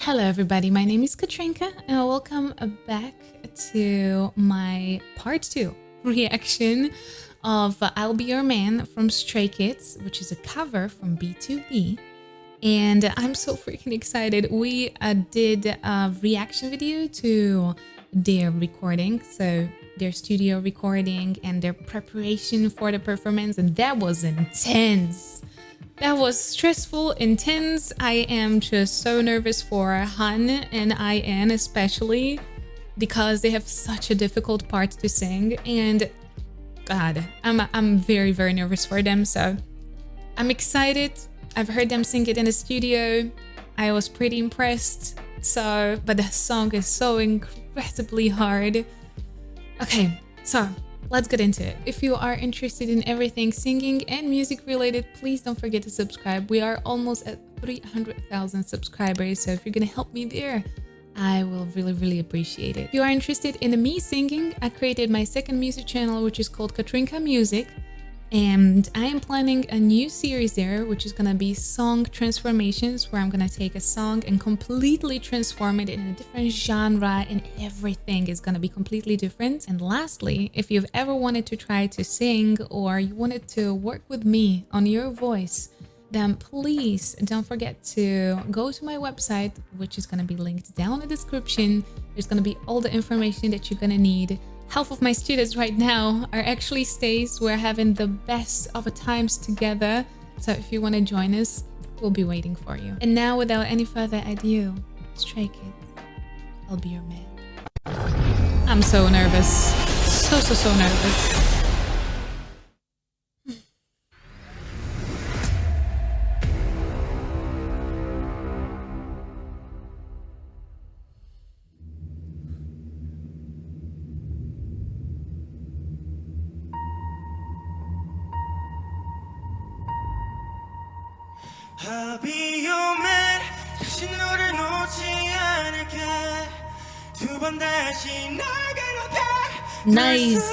Hello everybody, my name is Katrinka and welcome back to my part 2 reaction of I'll Be Your Man from Stray Kids, which is a cover from BTOB. And I'm so freaking excited. We did a reaction video to their recording, so their studio recording and their preparation for the performance, and that was intense. That was stressful, intense. I am just so nervous for Han and IN especially because they have such a difficult part to sing, and God, I'm very, very nervous for them. So I'm excited. I've heard them sing it in the studio. I was pretty impressed. But the song is so incredibly hard. Okay, so let's get into it. If you are interested in everything singing and music related, please don't forget to subscribe. We are almost at 300,000 subscribers, so if you're gonna help me there, I will really, really appreciate it. If you are interested in me singing, I created my second music channel, which is called Katrinka Music, and I am planning a new series there, which is gonna be song transformations, where I'm gonna take a song and completely transform it in a different genre, and everything is gonna be completely different. And lastly, if you've ever wanted to try to sing or you wanted to work with me on your voice, then please don't forget to go to my website, which is gonna be linked down in the description. There's gonna be all the information that you're gonna need. Half of my students right now are actually stays. We're having the best of a times together. So if you want to join us, we'll be waiting for you. And now, without any further ado, Stray Kids, I'll Be Your Man. I'm so nervous. So nervous. I'll be your man. 다시 너를 놓지 않을게. 두 번 다시 날 괴롭혀. Nice.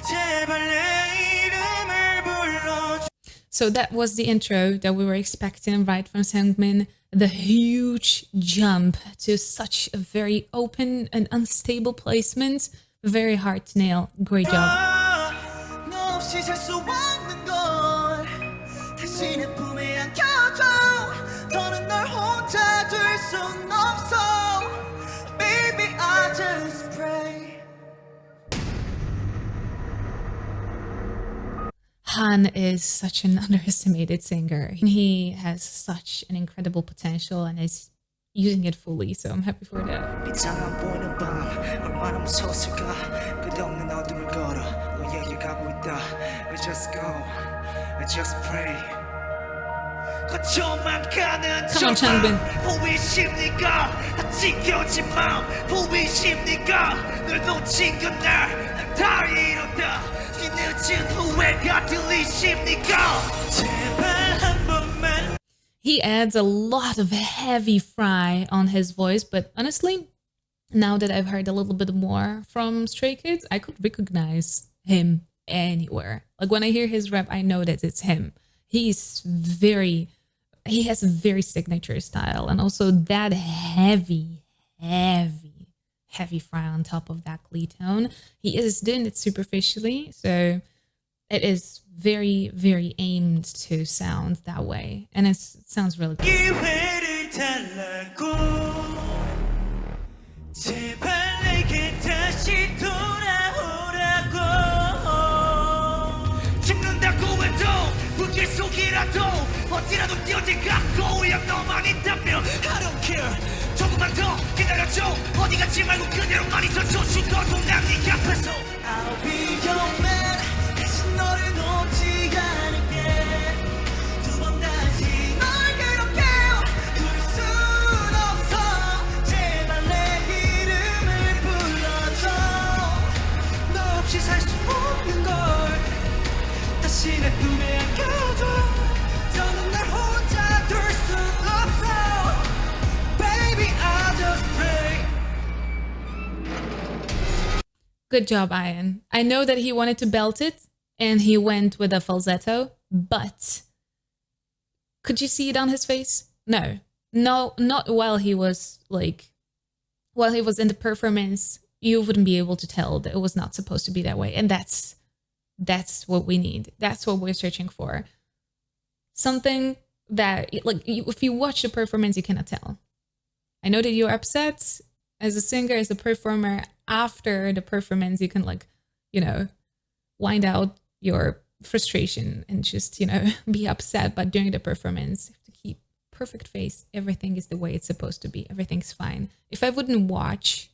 제발 내 이름을 불러줘. So that was the intro that we were expecting right from Sangmin. The huge jump to such a very open and unstable placement. Very hard to nail. Great job. 너 없이 살 수 없는 걸. 당신의 품에 안겨줘. 더는 널 혼자 둘 순 없어. Baby, I just pray. Han is such an underestimated singer. He has such an incredible potential and is using it fully, so I'm happy for that. 빛장한 보이는 밤 얼마나 무서웠을까. 끝없는 어둠을 걸어 너에게 가고 있다. We just go, I just pray. 거쳐만 가는 Come on, Changbin. 보이십니까? 다 찢겨진 마음 보이십니까? 널 놓친 건날 다 잃었다. 뒤늦은 후회가 들리십니까? 제발 한 번만. He adds a lot of heavy fry on his voice, but honestly, now that I've heard a little bit more from Stray Kids, I could recognize him anywhere. Like when I hear his rap, I know that it's him. He has a very signature style, and also that heavy fry on top of that glee tone. He is doing it superficially, so it is very, very aimed to sound that way, and it sounds really good. 기회를 달라고 제발 내게 다시 돌아오라고 죽는다고 해도 불길 속이라도 어디라도 뛰어들어가고 그냥 너만 있다면 I don't care 조금만 더 기다려줘 어디 가지 말고 그대로만 있어줘 죽어도 난 네 앞에서 I'll be your man 다시 너를 놓지 않을게 두 번 다시 널 괴롭혀 둘 순 없어 제발 내 이름을 불러줘 너 없이 살 수 없는 걸 다시 내 품에 안겨줘 더는 날 혼자 둘 수 없어 Baby I just pray. Good job, Ian. I know that he wanted to belt it, and he went with a falsetto, but could you see it on his face? No, no, not while he was like, while he was in the performance, you wouldn't be able to tell that it was not supposed to be that way. And that's what we need. That's what we're searching for. Something that, like, if you watch the performance, you cannot tell. I know that you're upset as a singer, as a performer. After the performance, you can, like, you know, wind out your frustration and just, you know, be upset. But during the performance, you have to keep perfect face. Everything is the way it's supposed to be. Everything's fine. If I wouldn't watch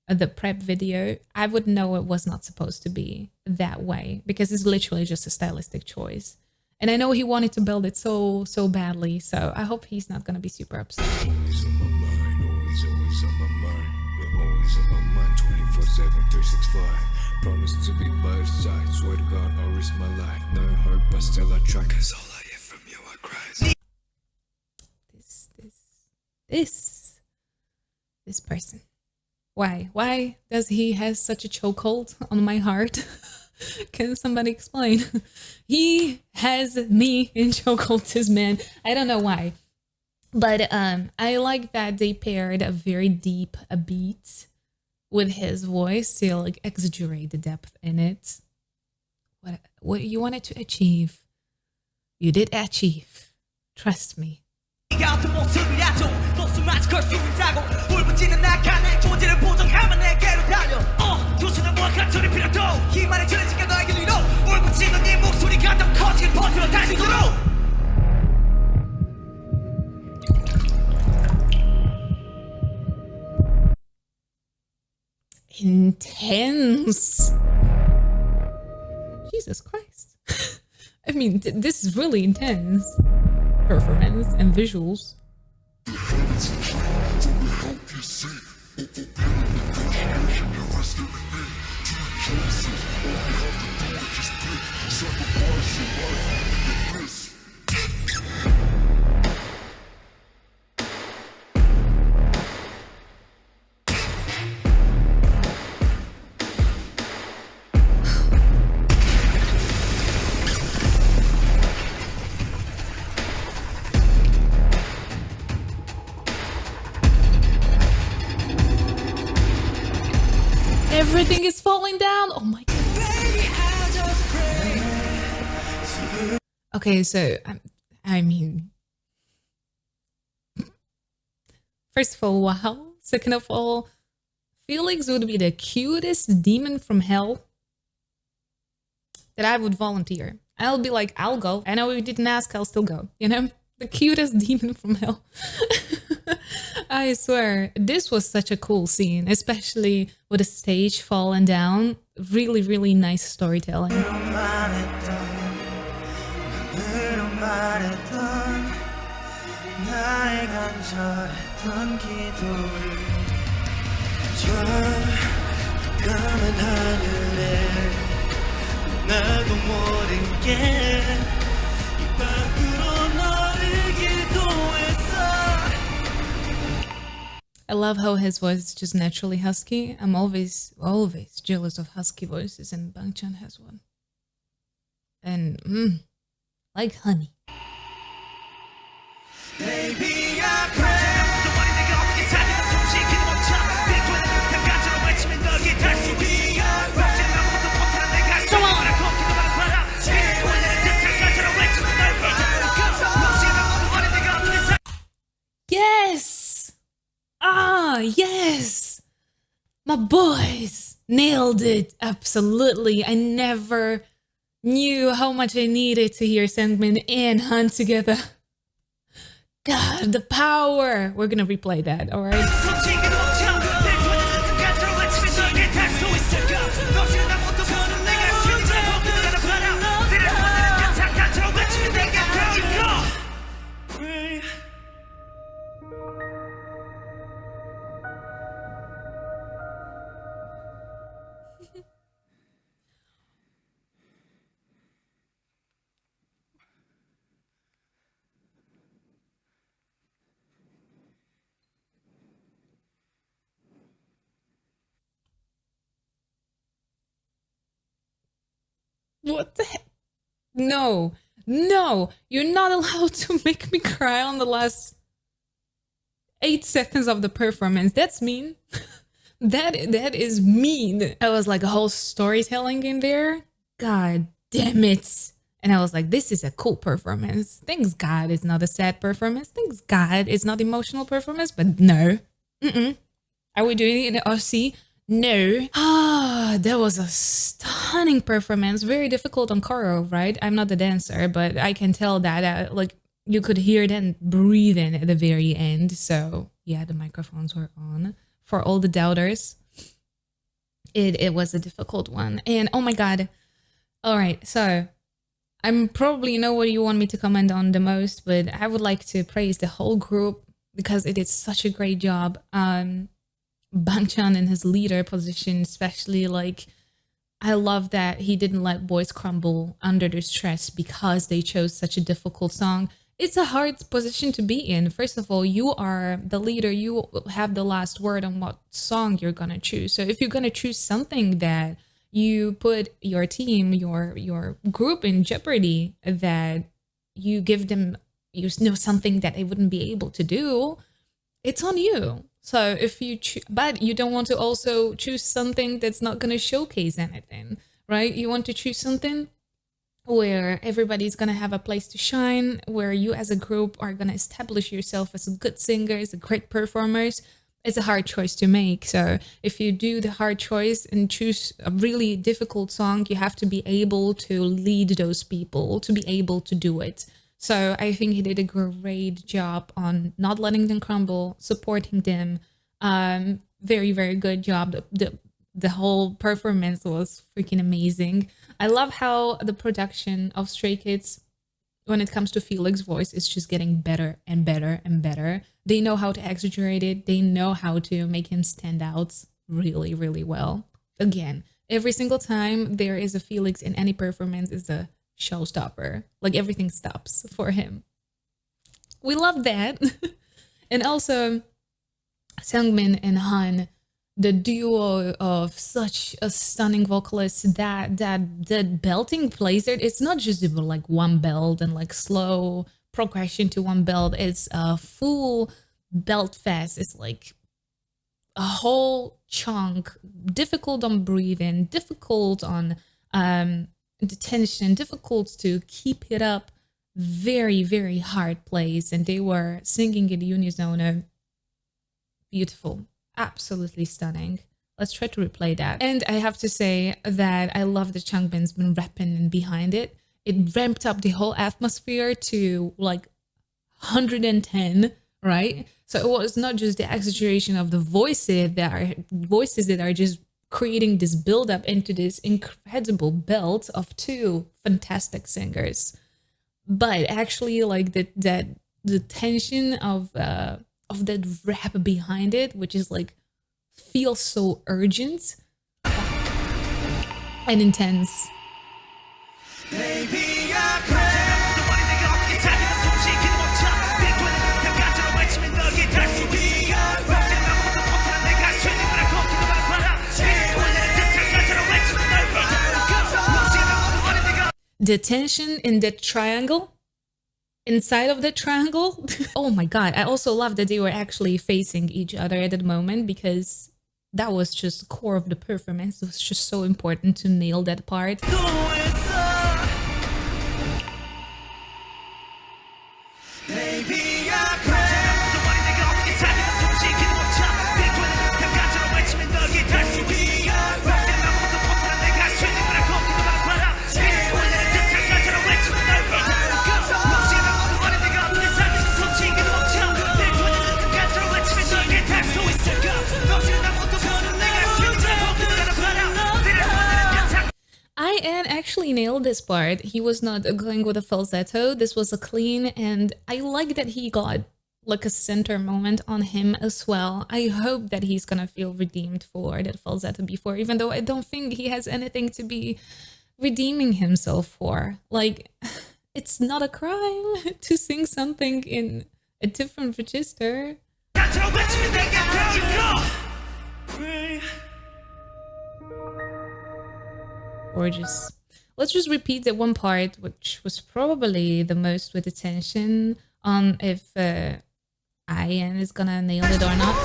the prep video, I would know it was not supposed to be that way, because it's literally just a stylistic choice. And I know he wanted to build it so badly, so I hope he's not gonna be super upset. Always on my mind, always on my mind. You're always on my mind, 24/7, 365. Promise to be by your side, swear to God, I'll risk my life. No hope, but still I try, cause all I hear from you, I cry. This person. Why does he have such a chokehold on my heart? Can somebody explain? He has me in chokehold, this man. I don't know why. But I like that they paired a very deep beat with his voice to, like, exaggerate the depth in it. What you wanted to achieve, you did achieve. Trust me. Intense. Jesus Christ. I mean, this is really intense. Performance and visuals. Everything is falling down. Oh my God. Okay, so I mean, first of all, wow. Second of all, Felix would be the cutest demon from hell that I would volunteer. I'll be like, I'll go. I know you didn't ask, I'll still go. You know, the cutest demon from hell. I swear, this was such a cool scene, especially with the stage falling down. Really, really nice storytelling. I love how his voice is just naturally husky. I'm always jealous of husky voices, and Bangchan has one. And like honey. Baby, I pray. Yes! Ah, yes! My boys nailed it. Absolutely. I never knew how much I needed to hear Sandman and Hunt together. God, the power. We're gonna replay that, all right? What the heck? No, no, you're not allowed to make me cry on the last. 8 seconds of the performance. That's mean. That is mean. I was like a whole storytelling in there. God damn it. And I was like, this is a cool performance. Thanks God it's not a sad performance. Thanks God it's not emotional performance, but no. Are we doing it in OC? No. Ah, that was a stunning performance. Very difficult on choreo, right? I'm not the dancer, but I can tell that like you could hear them breathing at the very end. So yeah, the microphones were on. For all the doubters, it was a difficult one. And oh my God. All right, so I'm probably know what you want me to comment on the most, but I would like to praise the whole group because it did such a great job. Bangchan in his leader position, especially, like, I love that he didn't let boys crumble under the stress because they chose such a difficult song. It's a hard position to be in. First of all, you are the leader. You have the last word on what song you're gonna choose. So if you're gonna choose something that you put your team, your group in jeopardy, that you give them, you know, something that they wouldn't be able to do, it's on you. So if you but you don't want to also choose something that's not going to showcase anything, right? You want to choose something where everybody's going to have a place to shine, where you as a group are going to establish yourself as good singers, great performers. It's a hard choice to make. So if you do the hard choice and choose a really difficult song, you have to be able to lead those people, to be able to do it. So I think he did a great job on not letting them crumble, supporting them. Very, very good job. The whole performance was freaking amazing. I love how the production of Stray Kids, when it comes to Felix's voice, is just getting better and better and better. They know how to exaggerate it. They know how to make him stand out really, really well. Again, every single time there is a Felix in any performance is a showstopper. Like everything stops for him. We love that. And also Seungmin and Han, the duo of such a stunning vocalist, that belting plays it. It's not just like one belt and like slow progression to one belt. It's a full belt fest. It's like a whole chunk, difficult on breathing, difficult on the tension, difficult to keep it up. Very, very hard plays, and they were singing in unisono. Beautiful, absolutely stunning. Let's try to replay that. And I have to say that I love that Changbin's been rapping and behind it. It ramped up the whole atmosphere to like 110, right? So it was not just the exaggeration of the voices that are just creating this build up into this incredible belt of two fantastic singers, but actually like the tension of that rap behind it, which is like feels so urgent and intense. Baby, the tension in that triangle, inside of that triangle. Oh my God. I also love that they were actually facing each other at that moment, because that was just the core of the performance. It was just so important to nail that part. Ian actually nailed this part. He was not going with a falsetto. This was a clean, and I like that he got like a center moment on him as well. I hope that he's gonna feel redeemed for that falsetto before, even though I don't think he has anything to be redeeming himself for. Like, it's not a crime to sing something in a different register. Gorgeous. Let's just repeat that one part, which was probably the most with attention on if Ian is gonna nail it or not.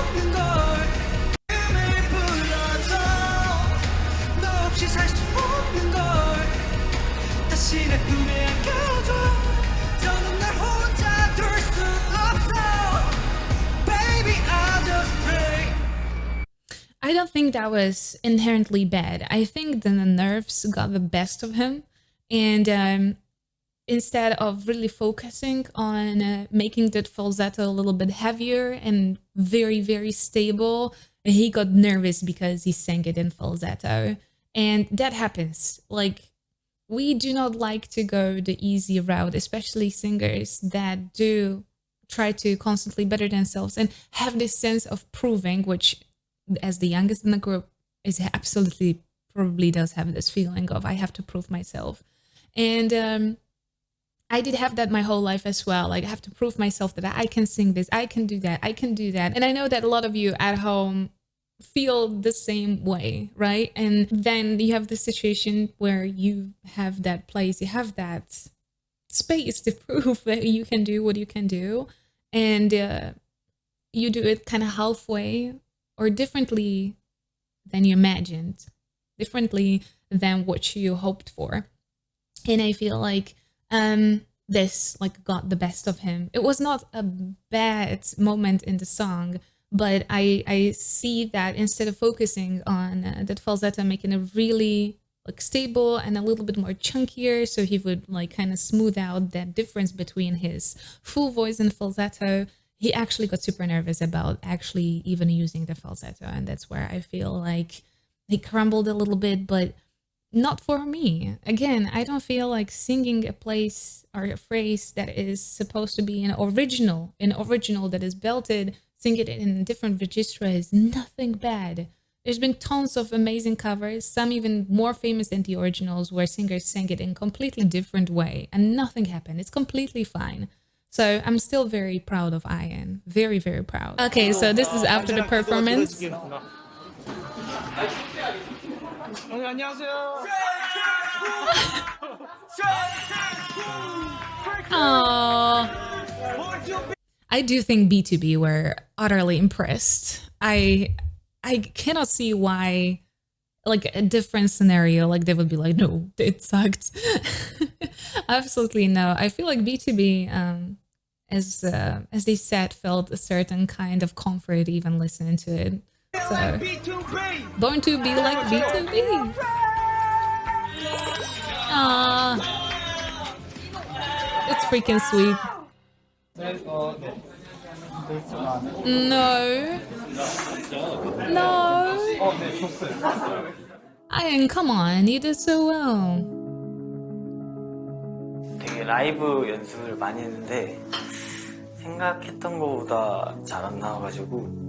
I don't think that was inherently bad. I think the nerves got the best of him, and instead of really focusing on making that falsetto a little bit heavier and very, very stable, he got nervous because he sang it in falsetto. And that happens. Like, we do not like to go the easy route, especially singers that do try to constantly better themselves and have this sense of proving, which, as the youngest in the group, is absolutely probably does have this feeling of I have to prove myself. And I did have that my whole life as well. Like, I have to prove myself that I can sing this, I can do that, I can do that. And I know that a lot of you at home feel the same way, right? And then you have the situation where you have that place, you have that space to prove that you can do what you can do. And you do it kind of halfway or differently than you imagined, differently than what you hoped for. And I feel like this like got the best of him. It was not a bad moment in the song, but I see that instead of focusing on that falsetto, making it really like stable and a little bit more chunkier, so he would like kind of smooth out that difference between his full voice and falsetto, he actually got super nervous about actually even using the falsetto. And that's where I feel like he crumbled a little bit, but not for me. Again, I don't feel like singing a place or a phrase that is supposed to be an original that is belted, sing it in a different register is nothing bad. There's been tons of amazing covers, some even more famous than the originals, where singers sang it in a completely different way and nothing happened. It's completely fine. So I'm still very proud of Ian. Very, very proud. Okay, so this is after the performance. Oh, I do think BTOB were utterly impressed. I cannot see why, like, a different scenario, like they would be like, no, it sucked. Absolutely no. I feel like BTOB, as they said, felt a certain kind of comfort even listening to it. So, born to be like BTOB. It's freaking sweet. No. No. Ian, come on, you did so well. 되게 라이브 연습을 많이 했는데 생각했던 것보다 잘 안 나와가지고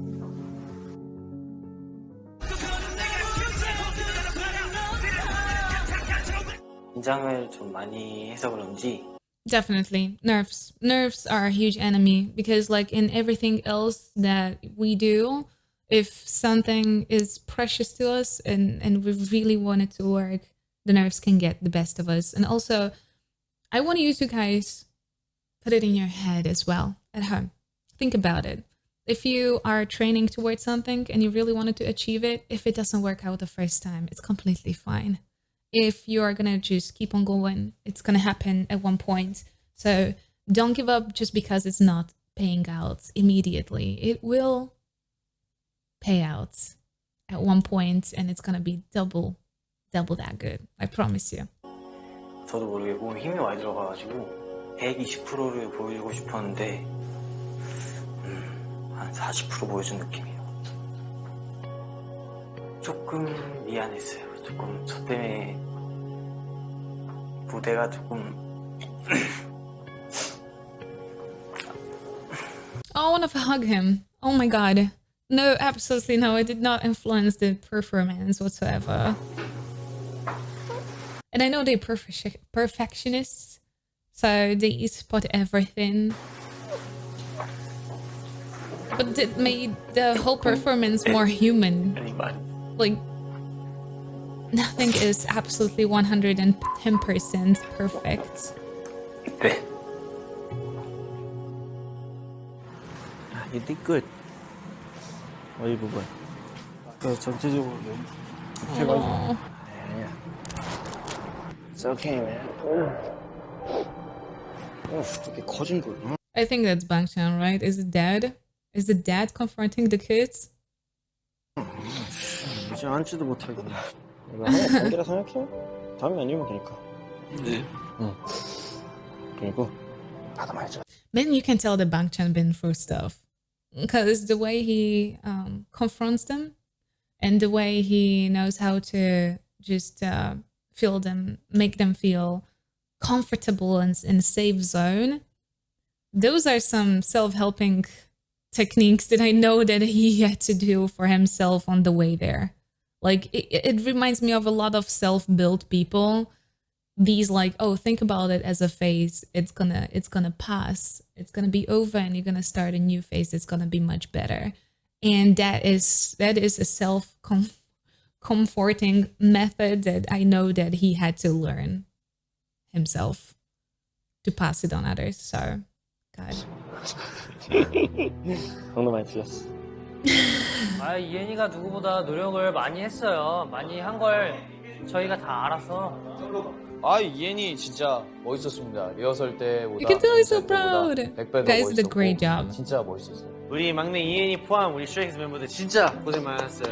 긴장을 좀 많이 해서 그런지. Definitely. Nerves are a huge enemy, because like in everything else that we do, if something is precious to us and we really want it to work, the nerves can get the best of us. And also, I want you to guys put it in your head as well at home. Think about it. If you are training towards something and you really wanted to achieve it, if it doesn't work out the first time, it's completely fine. If you are gonna just keep on going, it's gonna happen at one point. So don't give up just because it's not paying out immediately. It will pay out at one point, and it's gonna be double that good. I promise you. 저도 모르게 몸에 힘이 많이 들어가가지고 120%를 보여주고 싶었는데 한 40% 보여준 느낌이에요. 조금 미안했어요. 조금 저 때문에 무대가 조금 I want to hug him. Oh my god. No, absolutely no. It did not influence the performance whatsoever. And I know they're perfectionists, so they spot everything. But it made the whole performance more human. Like, nothing is absolutely 110% perfect. 네. You did good. 어디 부분? 그 전체적으로 Oh. 아니야. It's okay, man. 이렇게 커진 거. I think that's Bangchan, right? Is it dad? Is the dad confronting the kids? 이제 앉지도 못하고. 이거 하나 단계라 생각해? 다음이 아니면 되니까. 네. 응. 그리고 받아 말자. Then you can tell that Bangchan been through stuff. Because the way he confronts them and the way he knows how to just feel them, make them feel comfortable and in a safe zone. Those are some self-helping techniques that I know that he had to do for himself on the way there. Like it reminds me of a lot of self-built people. These like, oh, think about it as a phase. It's gonna pass. It's gonna be over, and you're gonna start a new phase. It's gonna be much better. And that is a self-comforting method that I know that he had to learn himself to pass it on others. So, God. 너무 많이 틀렸어. 아, 이엔이가 누구보다 노력을 많이 했어요. 많이 한 걸 저희가 다 알아서. 아, 이엔이 진짜 멋있었습니다. 리허설 때보다 You can tell he's so 때보다 proud. 100배 더 Guys did a 멋있었고 great job. 진짜 멋있었어요. 우리 막내 이엔이 포함 우리 스트레이키즈 멤버들 진짜 고생 많았어요.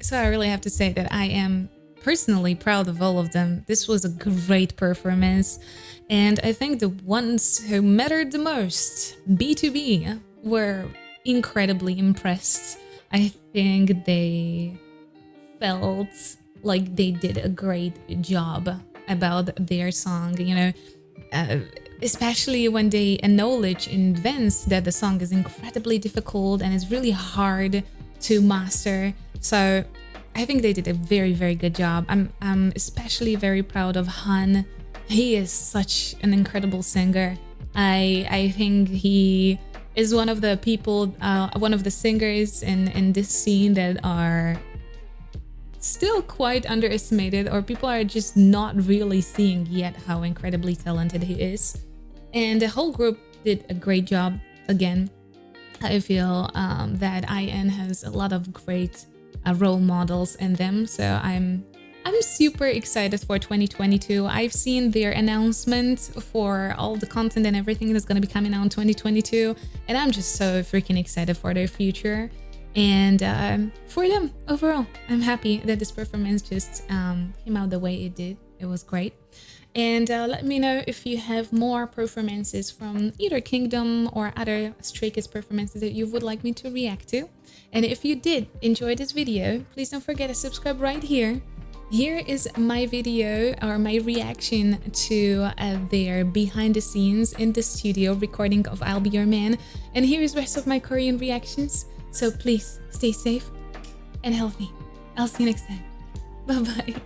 So I really have to say that I am personally proud of all of them. This was a great performance. And I think the ones who mattered the most, BTOB, were incredibly impressed. I think they felt like they did a great job about their song, you know, especially when they acknowledge in advance that the song is incredibly difficult and it's really hard to master. So I think they did a very, very good job. I'm especially very proud of Han. He is such an incredible singer. I think he is one of the people, one of the singers in this scene that are still quite underestimated, or people are just not really seeing yet how incredibly talented he is. And the whole group did a great job. Again, I feel that IN has a lot of great role models in them, so I'm super excited for 2022. I've seen their announcement for all the content and everything that's going to be coming out in 2022, and I'm just so freaking excited for their future. And for them overall, I'm happy that this performance just came out the way it did. It was great. And let me know if you have more performances from either Kingdom or other Stray Kids performances that you would like me to react to. And if you did enjoy this video, please don't forget to subscribe right here. Here is my video or my reaction to their behind the scenes in the studio recording of I'll Be Your Man. And here is the rest of my Korean reactions. So please stay safe and healthy. I'll see you next time. Bye-bye.